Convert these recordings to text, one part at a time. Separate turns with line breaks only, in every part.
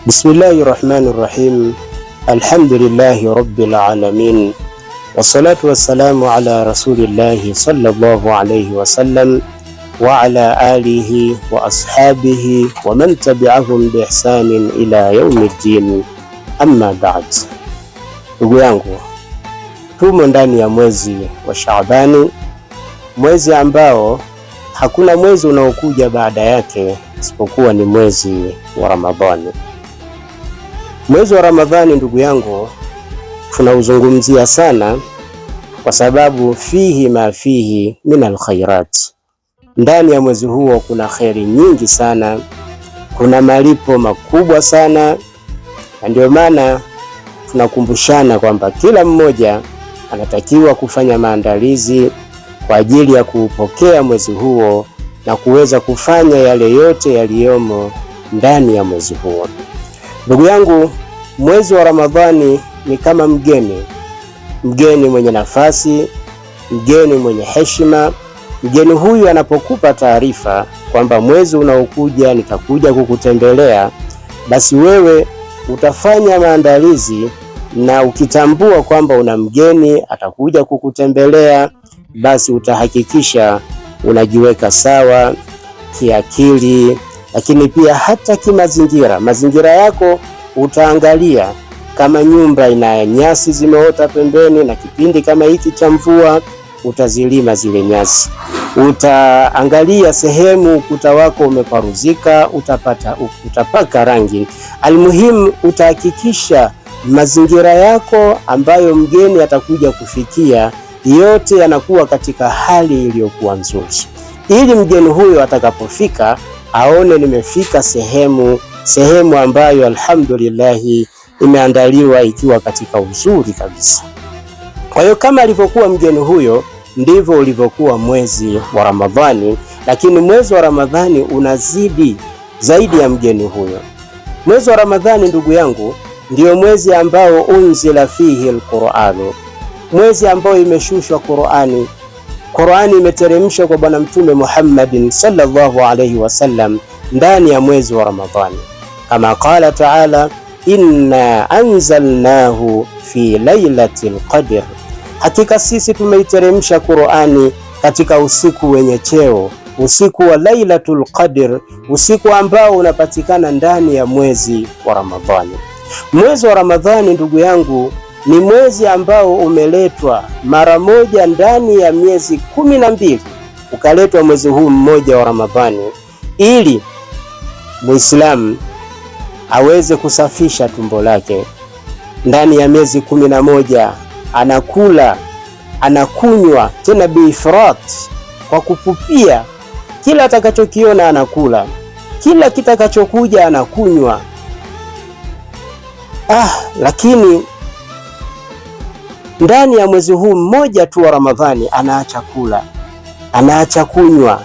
Bismillahirrahmanirrahim. Alhamdulillahi rabbil alamin. Wassalatu wassalamu ala rasulillahi sallallahu alayhi wasallam wa ala alihi wa ashabihi wa man tabi'ahum bi ihsanin ila yaumiddin. Amma ba'd. Ndugu yangu, tumo ndani ya mwezi wa Shaabani, mwezi ambao hakuna mwezi unaokuja baada yake isipokuwa ni mwezi wa Ramadhani. Mwezi wa Ramadhani, ndugu yangu, tunauzungumzia sana kwa sababu fihi ma fihi min alkhairat. Ndani ya mwezi huo kuna kheri nyingi sana, kuna malipo makubwa sana, na ndio maana tunakumbushana kwamba kila mmoja anatakiwa kufanya maandalizi kwa ajili ya kuupokea mwezi huo na kuweza kufanya yale yote yaliyomo ndani ya mwezi huo. Ndugu yangu, mwezi wa Ramadhani ni kama mgeni mwenye nafasi, mgeni mwenye heshima. Mgeni huyu anapokupa taarifa kwamba mwezi unaokuja nitakuja kukutembelea, basi wewe utafanya maandalizi, na ukitambua kwamba una mgeni atakuja kukutembelea, basi utahakikisha unajiweka sawa kiakili, lakini pia hata kimazingira. Mazingira yako utaangalia kama nyumba ina nyasi zimeota pembeni, na kipindi kama hiki cha mvua utazilima zile nyasi. Utaangalia sehemu ukuta wako umeparuzika, utapaka rangi. Almuhimu, utahakikisha mazingira yako ambayo mgeni atakuja kufikia yote yanakuwa katika hali iliyokuwa nzuri, ili mgeni huyo atakapofika aone nimefika sehemu ambayo alhamdulillah imeandaliwa ikiwa katika uzuri kabisa. Kwa hiyo kama alivyokuwa mgeni huyo ndivyo ulivyokuwa mwezi wa Ramadhani, lakini mwezi wa Ramadhani unazidi zaidi ya mgeni huyo. Mwezi wa Ramadhani, ndugu yangu, ndio mwezi ambao unzila fihi alquranu, mwezi ambao imeshushwa Qur'ani. Qur'ani imeteremshwa kwa Bwana Mtume Muhammadin sallallahu alayhi wasallam ndani ya mwezi wa Ramadhani, kama qala ta'ala, inna anzalnahu fi lailatil qadr, hakika sisi tumeiteremsha Qur'ani katika usiku wenye cheo, usiku wa Lailatul Qadr, usiku ambao unapatikana ndani ya mwezi wa Ramadhani. Mwezi wa Ramadhani, ndugu yangu, ni mwezi ambao umeletwa mara moja ndani ya miezi 12, ukaletwa mwezi huu mmoja wa Ramadhani ili Muislamu aweze kusafisha tumbo lake. Ndani ya miezi 11 anakula, anakunywa, tena biifrat, kwa kupupia. Kila atakachokiona anakula, kila kitakachokuja anakunywa. Lakini ndani ya mwezi huu mmoja tu wa Ramadhani anaacha kula, anaacha kunywa,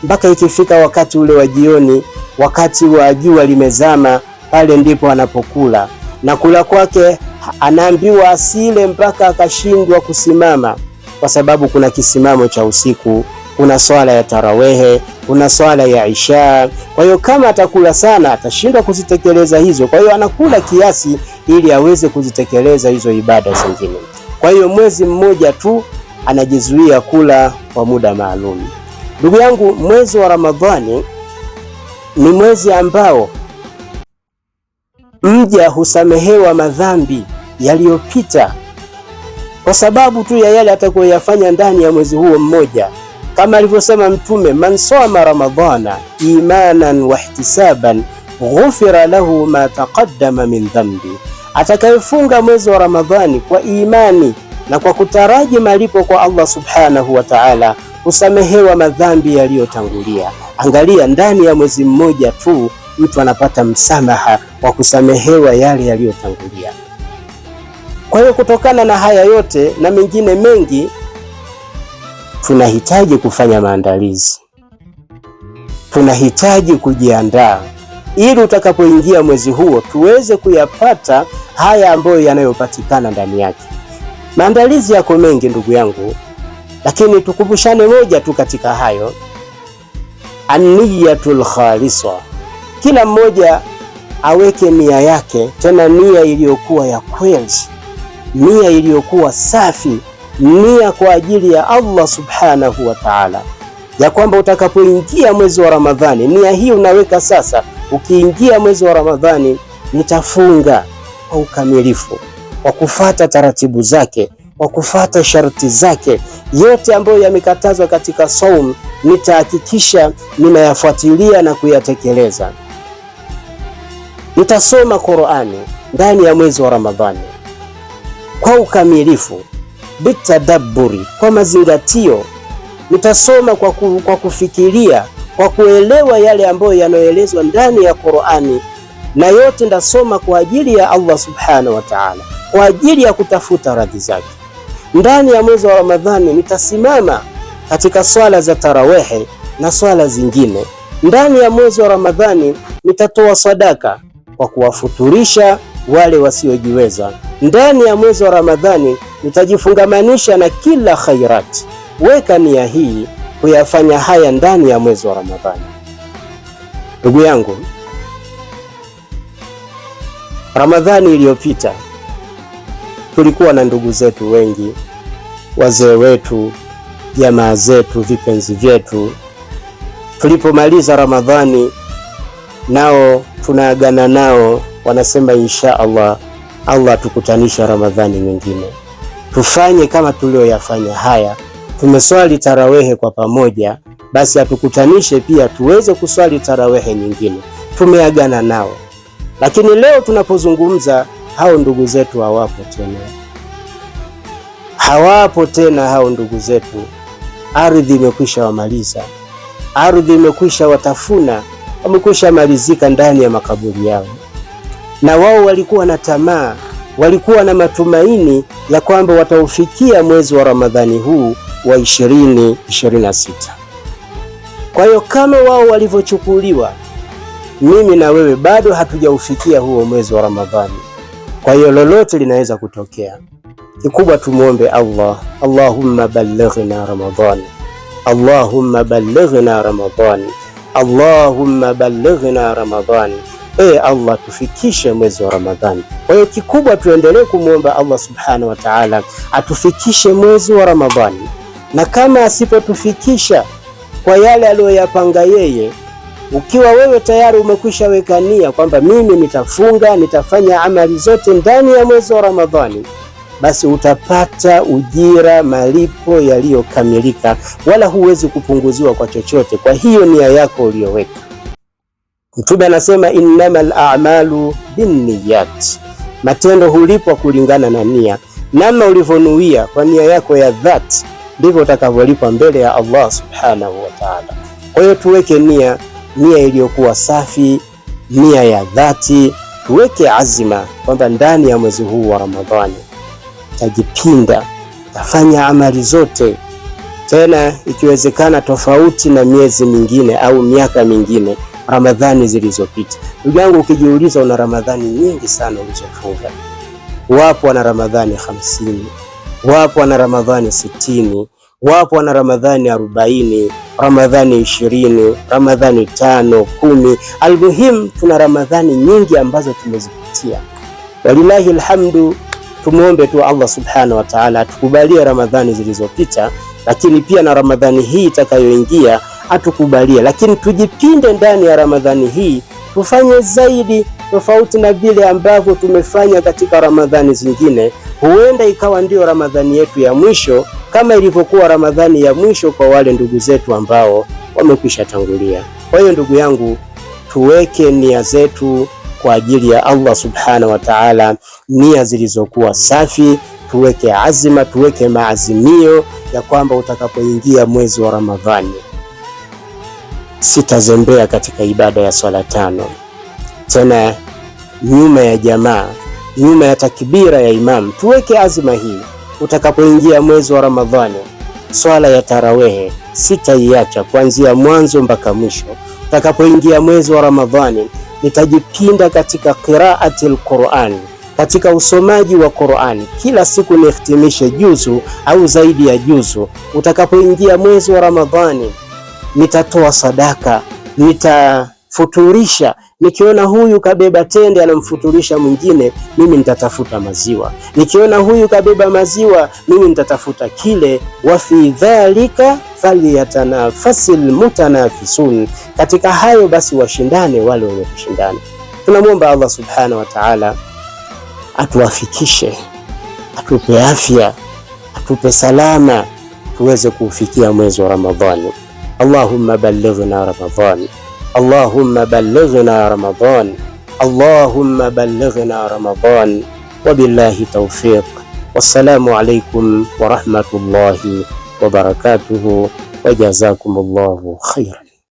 mpaka ikifika wakati ule wa jioni, wakati wa jua limezama, pale ndipo anapokula. Na kula kwake anaambiwa asile mpaka akashindwa kusimama, kwa sababu kuna kisimamo cha usiku, kuna swala ya tarawehe, kuna swala ya isha. Kwa hiyo kama atakula sana atashindwa kuzitekeleza hizo, kwa hiyo anakula kiasi ili aweze kuzitekeleza hizo ibada zingine. Kwa hiyo mwezi mmoja tu anajizuia kula kwa muda maalum. Ndugu yangu, mwezi wa Ramadhani ni mwezi ambao mja husamehewa madhambi yaliyopita kwa sababu tu ya yale atakayoyafanya ndani ya mwezi huo mmoja, kama alivyosema Mtume, man sama ramadhana imanan wa ihtisaban ghufira lahu ma taqaddama min dhanbi, atakayefunga mwezi wa Ramadhani kwa imani na kwa kutaraji malipo kwa Allah subhanahu wa ta'ala, husamehewa madhambi yaliyotangulia. Angalia, ndani ya mwezi mmoja tu mtu anapata msamaha wa kusamehewa yale yaliyotangulia. Kwa hiyo kutokana na haya yote na mengine mengi, tunahitaji kufanya maandalizi, tunahitaji kujiandaa ili utakapoingia mwezi huo tuweze kuyapata haya ambayo yanayopatikana ndani yake. Maandalizi yako mengi ndugu yangu, lakini tukumbushane moja tu katika hayo, an-niyatul khalisa, kila mmoja aweke nia yake, tena nia iliyokuwa ya kweli, nia iliyokuwa safi, nia kwa ajili ya Allah subhanahu wa ta'ala, ya kwamba utakapoingia mwezi wa Ramadhani, nia hii unaweka sasa, ukiingia mwezi wa Ramadhani nitafunga kwa ukamilifu, kwa kufata taratibu zake, kwa kufata sharti zake, yote ambayo yamekatazwa katika saum nitahakikisha ninayafuatilia na kuyatekeleza. Nitasoma Qur'ani ndani ya mwezi wa Ramadhani kwa ukamilifu, bitadabburi, kwa mazingatio. Nitasoma kwa kufikiria, kwa kuelewa yale ambayo yanayoelezwa ndani ya Qur'ani, na yote ndasoma kwa ajili ya Allah subhanahu wa ta'ala, kwa ajili ya kutafuta radhi zake. Ndani ya mwezi wa Ramadhani nitasimama katika swala za tarawehe na swala zingine. Ndani ya mwezi wa Ramadhani nitatoa sadaka kwa kuwafuturisha wale wasiojiweza. Ndani ya mwezi wa Ramadhani nitajifungamanisha na kila khairat. Weka nia hii kuyafanya haya ndani ya mwezi wa Ramadhani. Ndugu yangu, Ramadhani iliyopita tulikuwa na ndugu zetu wengi, wazee wetu, jamaa zetu, vipenzi vyetu. Tulipomaliza Ramadhani nao tunaagana nao, wanasema insha Allah, Allah tukutanisha Ramadhani nyingine, tufanye kama tulioyafanya haya. Tumeswali tarawehe kwa pamoja, basi atukutanishe pia tuweze kuswali tarawehe nyingine. Tumeagana nao, lakini leo tunapozungumza hao ndugu zetu hawapo tena, hawapo tena hao ndugu zetu. Ardhi imekwisha wamaliza, ardhi imekwisha watafuna, wamekwisha malizika ndani ya makaburi yao. Na wao walikuwa na tamaa, walikuwa na matumaini ya kwamba wataufikia mwezi wa Ramadhani huu wa 2026. Kwa hiyo kama wao walivyochukuliwa, mimi na wewe bado hatujaufikia huo mwezi wa Ramadhani. Kwa hiyo lolote linaweza kutokea. Kikubwa tumuombe Allah, Allahumma ballighna Ramadhani, Allahumma ballighna Ramadhani, Allahumma ballighna Ramadhani. Allah tufikishe mwezi wa Ramadhani. Kwa hiyo kikubwa tuendelee kumuomba Allah subhanahu wa ta'ala atufikishe mwezi wa Ramadhani, na kama asipotufikisha kwa yale aliyoyapanga yeye, ukiwa wewe tayari umekwisha weka nia kwamba mimi nitafunga, nitafanya amali zote ndani ya mwezi wa Ramadhani, basi utapata ujira, malipo yaliyokamilika, wala huwezi kupunguziwa kwa chochote kwa hiyo nia yako uliyoweka. Mtume anasema innamal a'malu binniyat, matendo hulipwa kulingana na nia. Namna ulivyonuia kwa nia yako ya dhati, ndivyo utakavyolipwa mbele ya Allah subhanahu wa ta'ala. Kwa hiyo tuweke nia iliyokuwa safi, nia ya dhati. Tuweke azima kwamba ndani ya mwezi huu wa Ramadhani tajipinda, tafanya amali zote, tena ikiwezekana tofauti na miezi mingine au miaka mingine, Ramadhani zilizopita. Ndugu yangu, ukijiuliza una Ramadhani nyingi sana ulizofunga. Wapo wana Ramadhani 50, wapo wana Ramadhani 60, wapo wana Ramadhani 40, Ramadhani 20, Ramadhani 5, 10. Almuhim tuna Ramadhani nyingi ambazo tumezipitia. Walillahi alhamdu. Tumuombe tu Allah subhanahu wa ta'ala atukubalie Ramadhani zilizopita, lakini pia na Ramadhani hii itakayoingia atukubalie. Lakini tujipinde ndani ya Ramadhani hii, tufanye zaidi tofauti na vile ambavyo tumefanya katika Ramadhani zingine. Huenda ikawa ndio Ramadhani yetu ya mwisho, kama ilivyokuwa Ramadhani ya mwisho kwa wale ndugu zetu ambao wamekwisha tangulia. Kwa hiyo ndugu yangu, tuweke nia zetu kwa ajili ya Allah subhanahu wa ta'ala, nia zilizokuwa safi. Tuweke azima, tuweke maazimio ya kwamba utakapoingia mwezi wa Ramadhani sitazembea katika ibada ya swala 5, tena nyuma ya jamaa, nyuma ya takbira ya imam. Tuweke azima hii, utakapoingia mwezi wa Ramadhani swala ya tarawehe sitaiacha kuanzia mwanzo mpaka mwisho. Utakapoingia mwezi wa Ramadhani nitajipinda katika qiraatil Qur'an, katika usomaji wa Qur'ani. Kila siku nihitimishe juzu au zaidi ya juzu. Utakapoingia mwezi wa Ramadhani nitatoa sadaka, futurisha. Nikiona huyu kabeba tende anamfuturisha mwingine, mimi nitatafuta maziwa. Nikiona huyu kabeba maziwa, mimi nitatafuta kile. Wa fi dhalika falyatanafasil mutanafisun, katika hayo basi washindane wale wenye kushindana. Tunamwomba Allah subhanahu wa ta'ala atuwafikishe, atupe afya, atupe salama, tuweze kufikia mwezi wa Ramadhani. Allahumma ballighna Ramadhan, Allahumma ballighna Ramadhan, Allahumma ballighna Ramadhan. Wabillahi tawfiq. Wassalamu alaykum wa rahmatullahi wa barakatuhu wa jazakumullahu khairan.